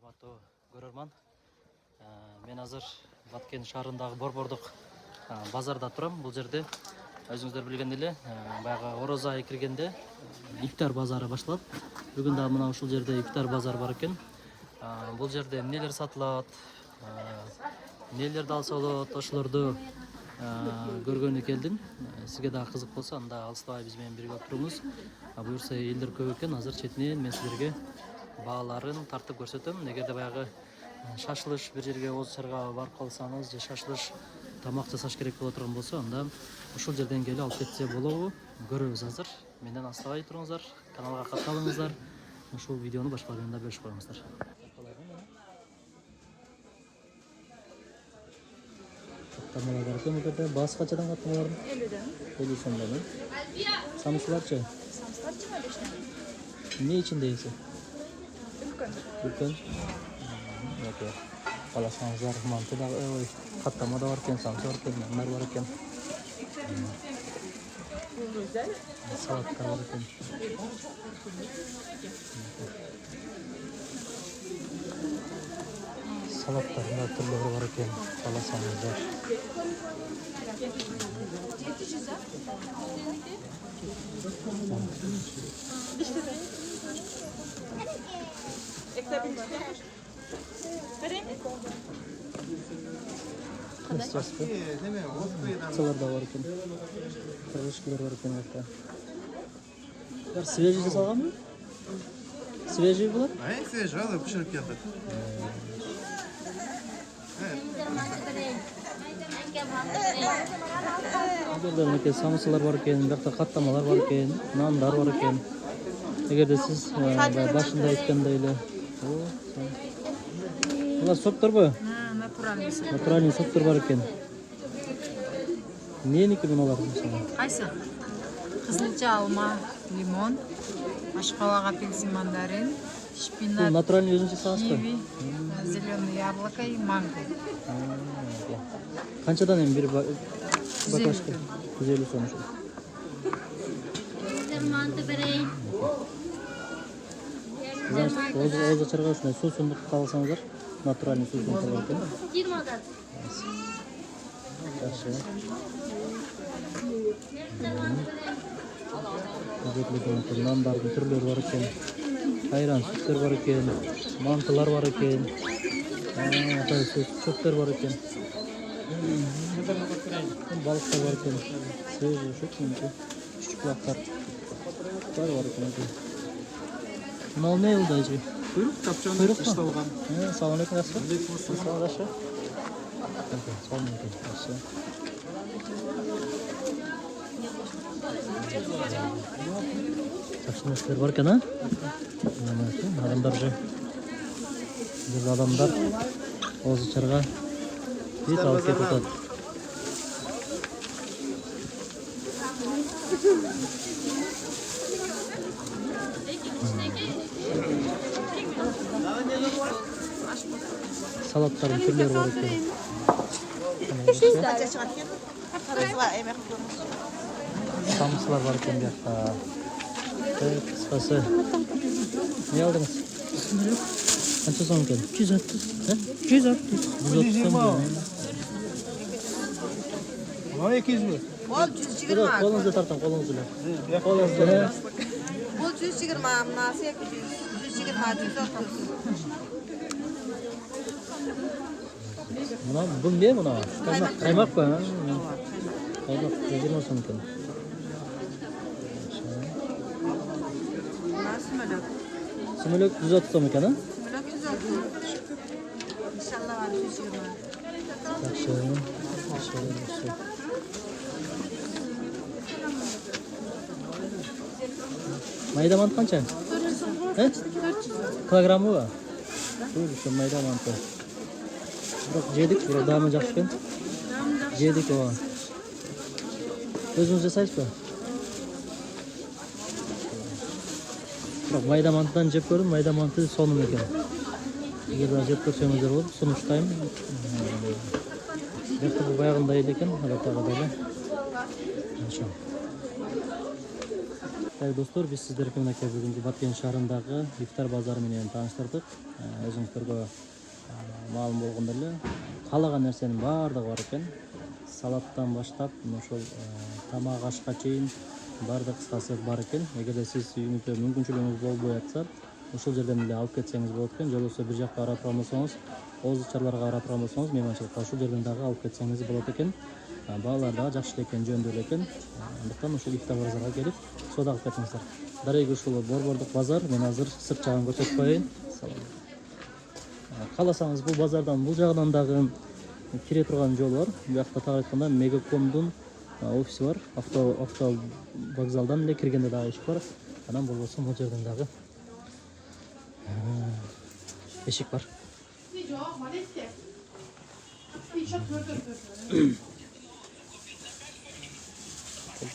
Урматтуу көрөрман, мен азыр Баткен шаарындагы Борбордук базарда турам. Бул жерде өзүңүздөр билгендей эле баягы орозо айы киргенде ифтар базары башталат. Бүгүн дагы мына ушул жерде ифтар базар бар экен. Бул жерде эмнелер сатылат, эмнелерди алса болот, ошолорду көргөнү келдим. Сизге дагы кызык болсо, анда алыстабай биз менен бирге туруңуз. Буюрса элдер көп экен, азыр четинен мен силерге бааларын тартып көрсөтөм. Эгерде баягы шашылыш бир жерге Оз Чарга барып калсаңыз же шашылыш тамак жасаш керек боло турган болсо, анда ушул жерден келип алып кетсе болобу? Көрөбүз азыр. Менден алыстабай туруңуздар, каналга катталыңыздар. Ушул видеону башка адамдарга бөлүшүп коюңуздар. Каттамалар бар экен бул жерде. Баасы канчадан каттамалар? 50'den. 50 сомдон. Самсыларчы? Samslar 25'ten. Эмне ичиндеси? Ülkün. Үлкөн. Өтө. Каласаңыздар, манты да, каттама да бар экен, самсы бар экен, нандар бар экен. Bu güzel. Салат да бар экен. Салаттардын да түрлөрү бар экен, каласаңыздар. Салар да бар экен. Кыргызчылар бар экен ата. Бар свежий жасалганбы? Свежий булат? Свежий, ал пиширип келди. Burada samsılar var eкен, бакта каттамалар бар экен, нандар бар экен. Эгерде сиз башында айткандай эле, булар сокторбу? Натуральный sok. Натуральный соктор бар экен. Эмненики муналар мисалы? Qaysi? Kızılca alma, limon, ашкалак апельсин, мандарин, шпинат, Натуральный өзүнчө сагызбы? киви, зеленый яблоко и манго. Канчадан эми бир баклажка? 150 сом ушул. Оз Чарга ушундай суусундук калсаңыздар, натуральный суусундук бар экен. 20 adet. Жакшы. Нандардын түрлөрү бар экен. Айран сүттөр бар экен. Мантылар бар экен. Чөптөр бар экен. Балыктар бар экен. Свежий шөкмөнчө. Küçük kulaklar var eкен. Мынау не ылды ажы? Kuyruk kapçanı ıştalgan. Салам алейкум, жакшы. Салам жакшы. Салам алейкум, жакшы. Жакшы нерселер бар экен, адамдар же. Бул адамдар Оз Чарга бит алып кетип атат. Салаттардын түрлөрү бар экен. Самсылар бар экен бияқта. Кыскасы. Не алдыңыз? Қанша сом екен? 130. 130. 130 сом. Ama 200 mü? Ол 120. Қолыңызды тартам, қолыңызды. Қолыңызды. Бұл 120, мынасы 120, 130. Мына бұл не мына? Қаймақ па? Қаймақ 120 сом екен. Мынасы мүлік. Сүмелек 130 сом екен, а? Мүлік 130. İnşallah var 120. Жақсы. Жақсы. Майда манты қанша? 400. Килограммы ба? Бұл майда манты. Бірақ жедік, бірақ дамы жақсы екен. Жедік оған. Өзіңіз жасайсыз ба? Бірақ майда мантыдан жеп көрдім, майда манты соным екен. Егер да жеп көрсеңіздер болады, сұныштаймын. Бірақ бұл баяғында ел екен, алатаға дәлі. Так, достор, биз сиздерге мынакей бүгүнкү Баткен шаарындагы ифтар базары менен тааныштырдык. Өзүңүздөргө маалым болгондой эле каалаган нерсенин баардыгы бар экен. Салаттан баштап, ошол тамак ашка чейин баардык кыскасы бар экен. Эгерде сиз үйүңүздө мүмкүнчүлүгүңүз болбой атса, ушул жерден эле алып кетсеңиз болот экен. Же болбосо бир жакка карап турган болсоңуз, оозучарларга карап турган болсоңуз, мейманчылыкка ушул жерден дагы алып кетсеңиз болот экен. Баалар дагы жакшы эле экен, жөндөй эле экен. Андыктан ушул ифтар базарга келип, соода кылып кетиңиздер. Дареги ушул Борбордук базар, мен азыр сырт жагын көрсөтүп коеюн. Кааласаңыз бул базардан бул жагынан дагы кире турган жол бар. Биякта так айтканда Мегакомдун офиси бар. Авто вокзалдан эле киргенде дагы эшик бар. Анан болбосо бул жерден дагы эшик бар.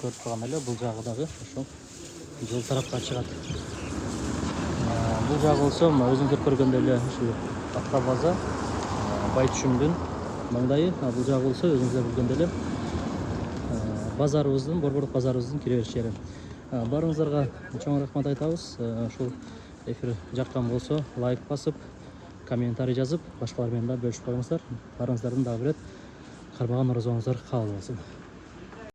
Көрүп турган эле бул жагы дагы ошол жол тарапка чыгат. Бул жагы болсо өзүңүздөр көргөндөй эле ушул автобаза Байтүшүмдүн маңдайы. Бул жагы болсо өзүңүздөр билгөндөй эле базарыбыздын, Борбордук базарыбыздын кире бериш жери. Баарыңыздарга чоң рахмат айтабыз. Ушул эфир жаккан болсо лайк басып, комментарий жазып, башкалар менен да бөлүшүп коюңуздар. Баарыңыздардын дагы бир рет кармаган орозоңуздар кабыл болсун.